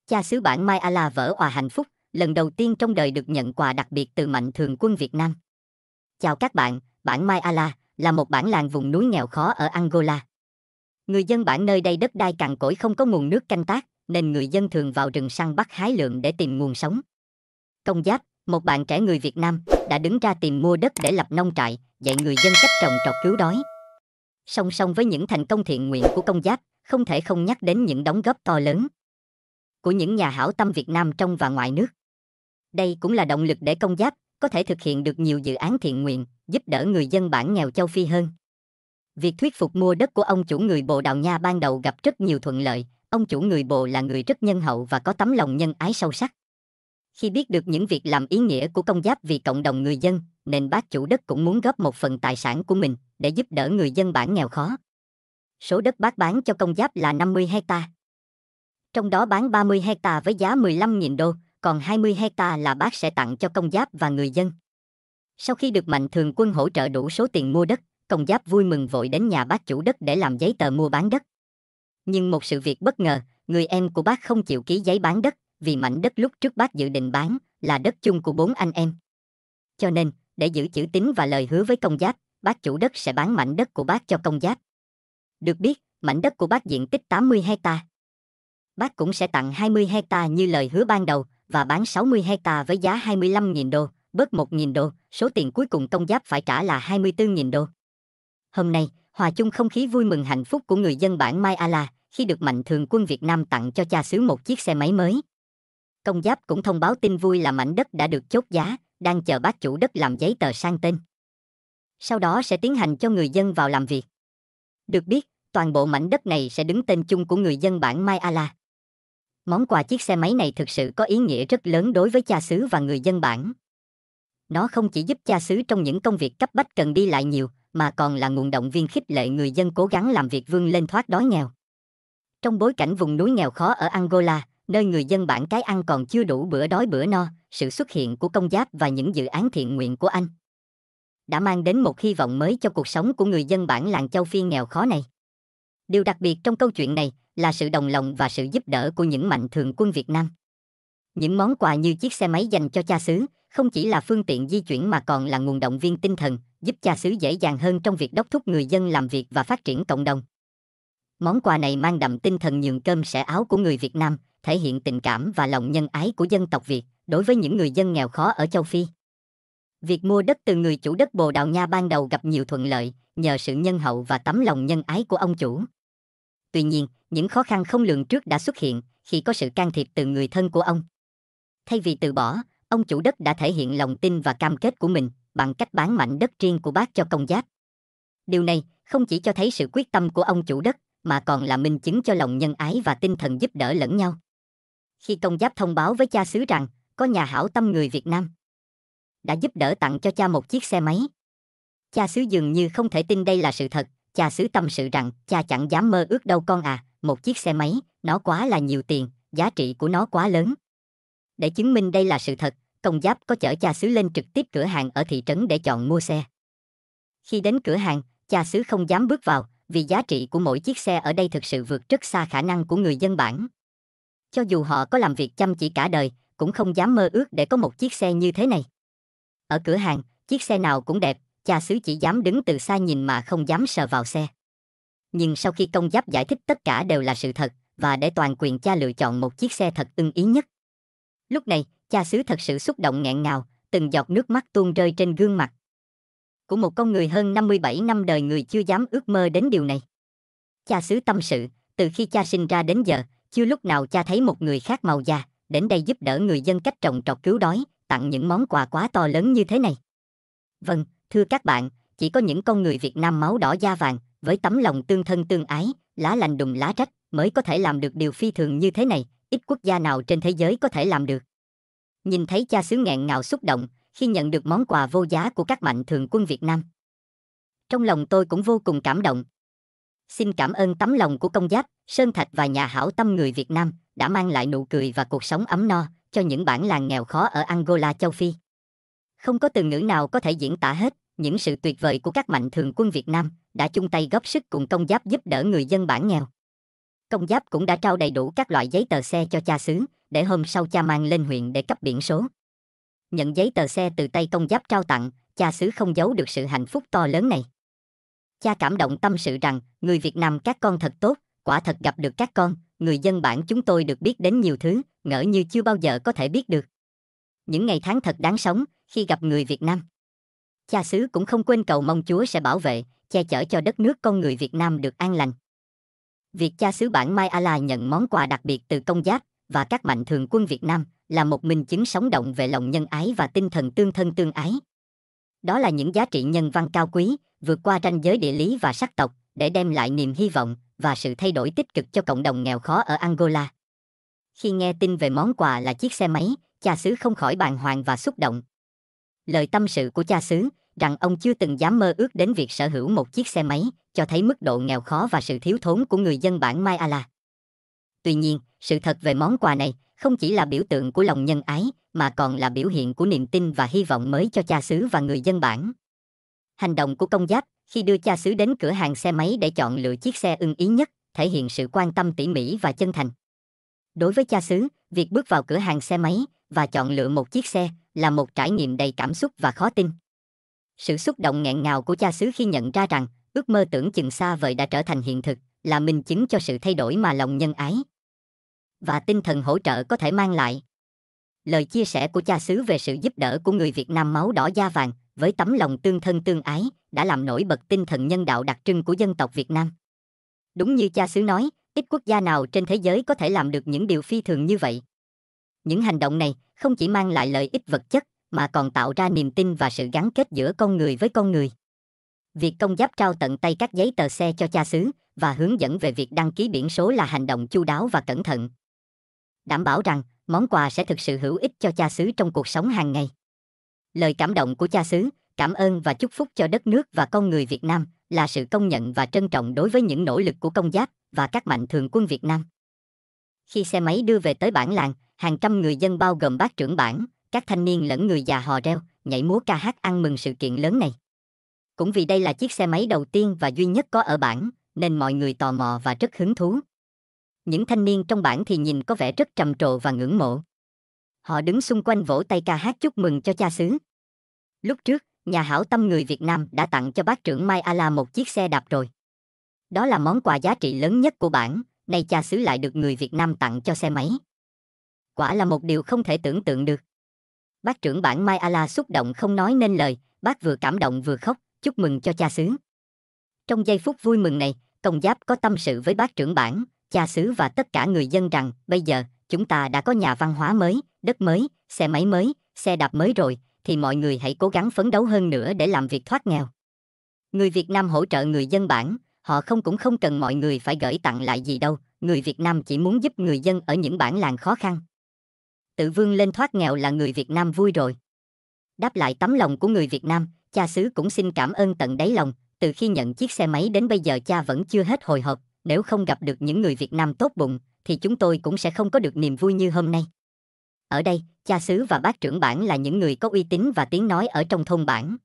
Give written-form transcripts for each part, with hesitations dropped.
Cha xứ bản Mai A-la vỡ òa hạnh phúc, lần đầu tiên trong đời được nhận quà đặc biệt từ Mạnh Thường Quân Việt Nam. Chào các bạn, bản Mai A-la là một bản làng vùng núi nghèo khó ở Angola. Người dân bản nơi đây đất đai cằn cỗi, không có nguồn nước canh tác, nên người dân thường vào rừng săn bắt hái lượm để tìm nguồn sống. Công Giáp, một bạn trẻ người Việt Nam, đã đứng ra tìm mua đất để lập nông trại, dạy người dân cách trồng trọt cứu đói. Song song với những thành công thiện nguyện của Công Giáp, không thể không nhắc đến những đóng góp to lớn của những nhà hảo tâm Việt Nam trong và ngoài nước. Đây cũng là động lực để Công Giáp có thể thực hiện được nhiều dự án thiện nguyện, giúp đỡ người dân bản nghèo châu Phi hơn. Việc thuyết phục mua đất của ông chủ người Bồ Đào Nha ban đầu gặp rất nhiều thuận lợi. Ông chủ người Bồ là người rất nhân hậu và có tấm lòng nhân ái sâu sắc. Khi biết được những việc làm ý nghĩa của Công Giáp vì cộng đồng người dân, nên bác chủ đất cũng muốn góp một phần tài sản của mình để giúp đỡ người dân bản nghèo khó. Số đất bác bán cho Công Giáp là 50 hecta. Trong đó bán 30 hecta với giá 15.000 đô, còn 20 hecta là bác sẽ tặng cho Công Giáp và người dân. Sau khi được Mạnh Thường Quân hỗ trợ đủ số tiền mua đất, Công Giáp vui mừng vội đến nhà bác chủ đất để làm giấy tờ mua bán đất. Nhưng một sự việc bất ngờ, người em của bác không chịu ký giấy bán đất, vì mảnh đất lúc trước bác dự định bán là đất chung của 4 anh em. Cho nên, để giữ chữ tín và lời hứa với Công Giáp, bác chủ đất sẽ bán mảnh đất của bác cho Công Giáp. Được biết, mảnh đất của bác diện tích 80 hecta. Bác cũng sẽ tặng 20 hecta như lời hứa ban đầu và bán 60 hecta với giá 25.000 đô, bớt 1.000 đô, số tiền cuối cùng Công Giáp phải trả là 24.000 đô. Hôm nay, hòa chung không khí vui mừng hạnh phúc của người dân bản Mai A-la khi được Mạnh Thường Quân Việt Nam tặng cho cha xứ một chiếc xe máy mới. Công Giáp cũng thông báo tin vui là mảnh đất đã được chốt giá, đang chờ bác chủ đất làm giấy tờ sang tên. Sau đó sẽ tiến hành cho người dân vào làm việc. Được biết, toàn bộ mảnh đất này sẽ đứng tên chung của người dân bản Mai A-la. Món quà chiếc xe máy này thực sự có ý nghĩa rất lớn đối với cha xứ và người dân bản. Nó không chỉ giúp cha xứ trong những công việc cấp bách cần đi lại nhiều, mà còn là nguồn động viên khích lệ người dân cố gắng làm việc vươn lên thoát đói nghèo. Trong bối cảnh vùng núi nghèo khó ở Angola, nơi người dân bản cái ăn còn chưa đủ bữa đói bữa no, sự xuất hiện của Công Giáp và những dự án thiện nguyện của anh đã mang đến một hy vọng mới cho cuộc sống của người dân bản làng châu Phi nghèo khó này. Điều đặc biệt trong câu chuyện này là sự đồng lòng và sự giúp đỡ của những Mạnh Thường Quân Việt Nam. Những món quà như chiếc xe máy dành cho cha xứ không chỉ là phương tiện di chuyển mà còn là nguồn động viên tinh thần, giúp cha xứ dễ dàng hơn trong việc đốc thúc người dân làm việc và phát triển cộng đồng. Món quà này mang đậm tinh thần nhường cơm sẻ áo của người Việt Nam, thể hiện tình cảm và lòng nhân ái của dân tộc Việt đối với những người dân nghèo khó ở châu Phi. Việc mua đất từ người chủ đất Bồ Đào Nha ban đầu gặp nhiều thuận lợi nhờ sự nhân hậu và tấm lòng nhân ái của ông chủ. Tuy nhiên, những khó khăn không lường trước đã xuất hiện khi có sự can thiệp từ người thân của ông. Thay vì từ bỏ, ông chủ đất đã thể hiện lòng tin và cam kết của mình bằng cách bán mảnh đất riêng của bác cho Công Giáp. Điều này không chỉ cho thấy sự quyết tâm của ông chủ đất, mà còn là minh chứng cho lòng nhân ái và tinh thần giúp đỡ lẫn nhau. Khi Công Giáp thông báo với cha xứ rằng có nhà hảo tâm người Việt Nam đã giúp đỡ tặng cho cha một chiếc xe máy, cha xứ dường như không thể tin đây là sự thật. Cha xứ tâm sự rằng cha chẳng dám mơ ước đâu con à, một chiếc xe máy, nó quá là nhiều tiền, giá trị của nó quá lớn. Để chứng minh đây là sự thật, Công Giáp có chở cha xứ lên trực tiếp cửa hàng ở thị trấn để chọn mua xe. Khi đến cửa hàng, cha xứ không dám bước vào, vì giá trị của mỗi chiếc xe ở đây thực sự vượt rất xa khả năng của người dân bản. Cho dù họ có làm việc chăm chỉ cả đời, cũng không dám mơ ước để có một chiếc xe như thế này. Ở cửa hàng, chiếc xe nào cũng đẹp, cha xứ chỉ dám đứng từ xa nhìn mà không dám sờ vào xe. Nhưng sau khi Công Giáp giải thích tất cả đều là sự thật, và để toàn quyền cha lựa chọn một chiếc xe thật ưng ý nhất. Lúc này, cha xứ thật sự xúc động nghẹn ngào, từng giọt nước mắt tuôn rơi trên gương mặt của một con người hơn 57 năm đời người chưa dám ước mơ đến điều này. Cha xứ tâm sự, từ khi cha sinh ra đến giờ, chưa lúc nào cha thấy một người khác màu da đến đây giúp đỡ người dân cách trồng trọt cứu đói, tặng những món quà quá to lớn như thế này. Vâng, thưa các bạn, chỉ có những con người Việt Nam máu đỏ da vàng, với tấm lòng tương thân tương ái, lá lành đùm lá rách, mới có thể làm được điều phi thường như thế này, ít quốc gia nào trên thế giới có thể làm được. Nhìn thấy cha xứ nghẹn ngào xúc động khi nhận được món quà vô giá của các Mạnh Thường Quân Việt Nam. Trong lòng tôi cũng vô cùng cảm động. Xin cảm ơn tấm lòng của Công Giáp, Sơn Thạch và nhà hảo tâm người Việt Nam đã mang lại nụ cười và cuộc sống ấm no cho những bản làng nghèo khó ở Angola châu Phi. Không có từ ngữ nào có thể diễn tả hết những sự tuyệt vời của các Mạnh Thường Quân Việt Nam đã chung tay góp sức cùng Công Giáp giúp đỡ người dân bản nghèo. Công Giáp cũng đã trao đầy đủ các loại giấy tờ xe cho cha xứ, để hôm sau cha mang lên huyện để cấp biển số. Nhận giấy tờ xe từ tay Công Giáp trao tặng, cha xứ không giấu được sự hạnh phúc to lớn này. Cha cảm động tâm sự rằng, người Việt Nam các con thật tốt, quả thật gặp được các con, người dân bản chúng tôi được biết đến nhiều thứ, ngỡ như chưa bao giờ có thể biết được. Những ngày tháng thật đáng sống, khi gặp người Việt Nam. Cha xứ cũng không quên cầu mong Chúa sẽ bảo vệ, che chở cho đất nước con người Việt Nam được an lành. Việc cha xứ bản Mai A-la nhận món quà đặc biệt từ Công Giáp và các mạnh thường quân Việt Nam là một minh chứng sống động về lòng nhân ái và tinh thần tương thân tương ái. Đó là những giá trị nhân văn cao quý, vượt qua ranh giới địa lý và sắc tộc, để đem lại niềm hy vọng và sự thay đổi tích cực cho cộng đồng nghèo khó ở Angola. Khi nghe tin về món quà là chiếc xe máy, cha xứ không khỏi bàng hoàng và xúc động. Lời tâm sự của cha xứ, rằng ông chưa từng dám mơ ước đến việc sở hữu một chiếc xe máy, cho thấy mức độ nghèo khó và sự thiếu thốn của người dân bản Mai A-la. Tuy nhiên, sự thật về món quà này không chỉ là biểu tượng của lòng nhân ái, mà còn là biểu hiện của niềm tin và hy vọng mới cho cha xứ và người dân bản. Hành động của Công Giáp khi đưa cha xứ đến cửa hàng xe máy để chọn lựa chiếc xe ưng ý nhất, thể hiện sự quan tâm tỉ mỉ và chân thành. Đối với cha xứ, việc bước vào cửa hàng xe máy và chọn lựa một chiếc xe là một trải nghiệm đầy cảm xúc và khó tin. Sự xúc động nghẹn ngào của cha xứ khi nhận ra rằng ước mơ tưởng chừng xa vời đã trở thành hiện thực, là minh chứng cho sự thay đổi mà lòng nhân ái và tinh thần hỗ trợ có thể mang lại. Lời chia sẻ của cha xứ về sự giúp đỡ của người Việt Nam máu đỏ da vàng, với tấm lòng tương thân tương ái, đã làm nổi bật tinh thần nhân đạo đặc trưng của dân tộc Việt Nam. Đúng như cha xứ nói, ít quốc gia nào trên thế giới có thể làm được những điều phi thường như vậy. Những hành động này không chỉ mang lại lợi ích vật chất, mà còn tạo ra niềm tin và sự gắn kết giữa con người với con người. Việc Công Giáp trao tận tay các giấy tờ xe cho cha xứ và hướng dẫn về việc đăng ký biển số là hành động chu đáo và cẩn thận, đảm bảo rằng món quà sẽ thực sự hữu ích cho cha xứ trong cuộc sống hàng ngày. Lời cảm động của cha xứ, cảm ơn và chúc phúc cho đất nước và con người Việt Nam là sự công nhận và trân trọng đối với những nỗ lực của Công Giáp và các mạnh thường quân Việt Nam. Khi xe máy đưa về tới bản làng, hàng trăm người dân bao gồm bác trưởng bản, các thanh niên lẫn người già hò reo, nhảy múa ca hát ăn mừng sự kiện lớn này. Cũng vì đây là chiếc xe máy đầu tiên và duy nhất có ở bản, nên mọi người tò mò và rất hứng thú. Những thanh niên trong bản thì nhìn có vẻ rất trầm trồ và ngưỡng mộ. Họ đứng xung quanh vỗ tay ca hát chúc mừng cho cha xứ. Lúc trước, nhà hảo tâm người Việt Nam đã tặng cho bác trưởng Mai A-la một chiếc xe đạp rồi. Đó là món quà giá trị lớn nhất của bản, nay cha xứ lại được người Việt Nam tặng cho xe máy. Quả là một điều không thể tưởng tượng được. Bác trưởng bản Mai A-la xúc động không nói nên lời, bác vừa cảm động vừa khóc, chúc mừng cho cha xứ. Trong giây phút vui mừng này, Công Giáp có tâm sự với bác trưởng bản, cha xứ và tất cả người dân rằng, bây giờ, chúng ta đã có nhà văn hóa mới, đất mới, xe máy mới, xe đạp mới rồi, thì mọi người hãy cố gắng phấn đấu hơn nữa để làm việc thoát nghèo. Người Việt Nam hỗ trợ người dân bản, họ cũng không cần mọi người phải gửi tặng lại gì đâu, người Việt Nam chỉ muốn giúp người dân ở những bản làng khó khăn. Tự vươn lên thoát nghèo là người Việt Nam vui rồi. Đáp lại tấm lòng của người Việt Nam, cha xứ cũng xin cảm ơn tận đáy lòng, từ khi nhận chiếc xe máy đến bây giờ cha vẫn chưa hết hồi hộp, nếu không gặp được những người Việt Nam tốt bụng, thì chúng tôi cũng sẽ không có được niềm vui như hôm nay. Ở đây, cha xứ và bác trưởng bản là những người có uy tín và tiếng nói ở trong thôn bản.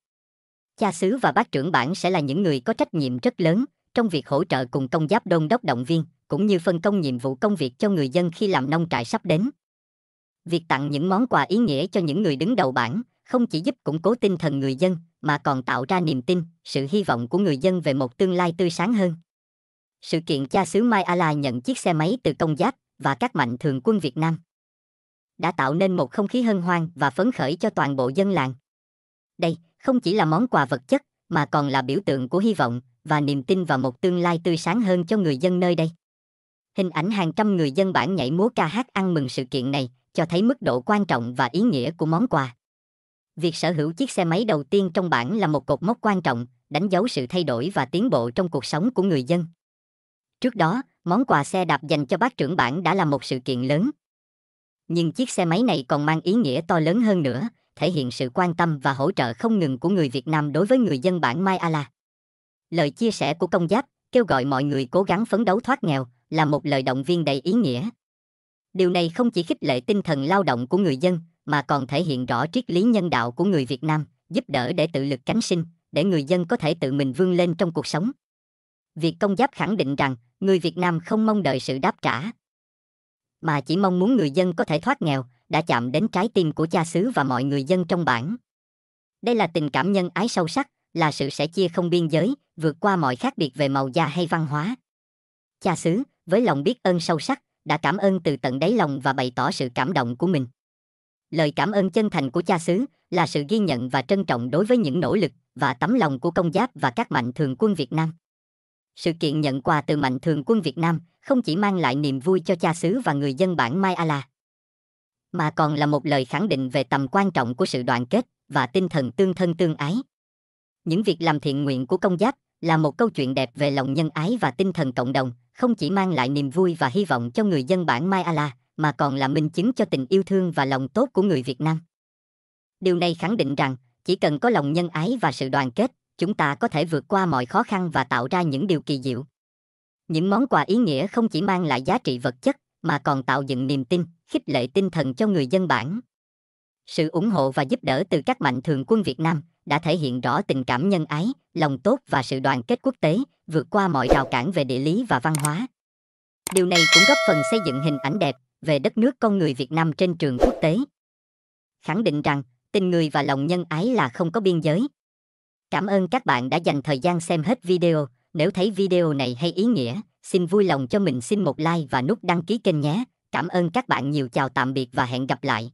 Cha xứ và bác trưởng bản sẽ là những người có trách nhiệm rất lớn trong việc hỗ trợ cùng Công Giáp đôn đốc động viên, cũng như phân công nhiệm vụ công việc cho người dân khi làm nông trại sắp đến. Việc tặng những món quà ý nghĩa cho những người đứng đầu bản không chỉ giúp củng cố tinh thần người dân, mà còn tạo ra niềm tin, sự hy vọng của người dân về một tương lai tươi sáng hơn. Sự kiện cha xứ Mai A-la nhận chiếc xe máy từ Công Giáp và các mạnh thường quân Việt Nam đã tạo nên một không khí hân hoan và phấn khởi cho toàn bộ dân làng. Đây không chỉ là món quà vật chất, mà còn là biểu tượng của hy vọng và niềm tin vào một tương lai tươi sáng hơn cho người dân nơi đây. Hình ảnh hàng trăm người dân bản nhảy múa ca hát ăn mừng sự kiện này cho thấy mức độ quan trọng và ý nghĩa của món quà. Việc sở hữu chiếc xe máy đầu tiên trong bản là một cột mốc quan trọng, đánh dấu sự thay đổi và tiến bộ trong cuộc sống của người dân. Trước đó, món quà xe đạp dành cho bác trưởng bản đã là một sự kiện lớn. Nhưng chiếc xe máy này còn mang ý nghĩa to lớn hơn nữa, thể hiện sự quan tâm và hỗ trợ không ngừng của người Việt Nam đối với người dân bản Mai A-la. Lời chia sẻ của Công Giáp, kêu gọi mọi người cố gắng phấn đấu thoát nghèo, là một lời động viên đầy ý nghĩa. Điều này không chỉ khích lệ tinh thần lao động của người dân, mà còn thể hiện rõ triết lý nhân đạo của người Việt Nam, giúp đỡ để tự lực cánh sinh, để người dân có thể tự mình vươn lên trong cuộc sống. Việt Công Giáp khẳng định rằng, người Việt Nam không mong đợi sự đáp trả, mà chỉ mong muốn người dân có thể thoát nghèo, đã chạm đến trái tim của cha xứ và mọi người dân trong bản. Đây là tình cảm nhân ái sâu sắc, là sự sẻ chia không biên giới, vượt qua mọi khác biệt về màu da hay văn hóa. Cha xứ, với lòng biết ơn sâu sắc, đã cảm ơn từ tận đáy lòng và bày tỏ sự cảm động của mình. Lời cảm ơn chân thành của cha xứ là sự ghi nhận và trân trọng đối với những nỗ lực và tấm lòng của Công Giáp và các mạnh thường quân Việt Nam. Sự kiện nhận quà từ mạnh thường quân Việt Nam không chỉ mang lại niềm vui cho cha xứ và người dân bản Mai A La, mà còn là một lời khẳng định về tầm quan trọng của sự đoàn kết và tinh thần tương thân tương ái. Những việc làm thiện nguyện của Công Giáp là một câu chuyện đẹp về lòng nhân ái và tinh thần cộng đồng, không chỉ mang lại niềm vui và hy vọng cho người dân bản Mai A La, mà còn là minh chứng cho tình yêu thương và lòng tốt của người Việt Nam. Điều này khẳng định rằng, chỉ cần có lòng nhân ái và sự đoàn kết, chúng ta có thể vượt qua mọi khó khăn và tạo ra những điều kỳ diệu. Những món quà ý nghĩa không chỉ mang lại giá trị vật chất, mà còn tạo dựng niềm tin, khích lệ tinh thần cho người dân bản. Sự ủng hộ và giúp đỡ từ các mạnh thường quân Việt Nam đã thể hiện rõ tình cảm nhân ái, lòng tốt và sự đoàn kết quốc tế, vượt qua mọi rào cản về địa lý và văn hóa. Điều này cũng góp phần xây dựng hình ảnh đẹp về đất nước con người Việt Nam trên trường quốc tế. Khẳng định rằng, tình người và lòng nhân ái là không có biên giới. Cảm ơn các bạn đã dành thời gian xem hết video. Nếu thấy video này hay ý nghĩa, xin vui lòng cho mình xin một like và nút đăng ký kênh nhé. Cảm ơn các bạn nhiều, chào tạm biệt và hẹn gặp lại.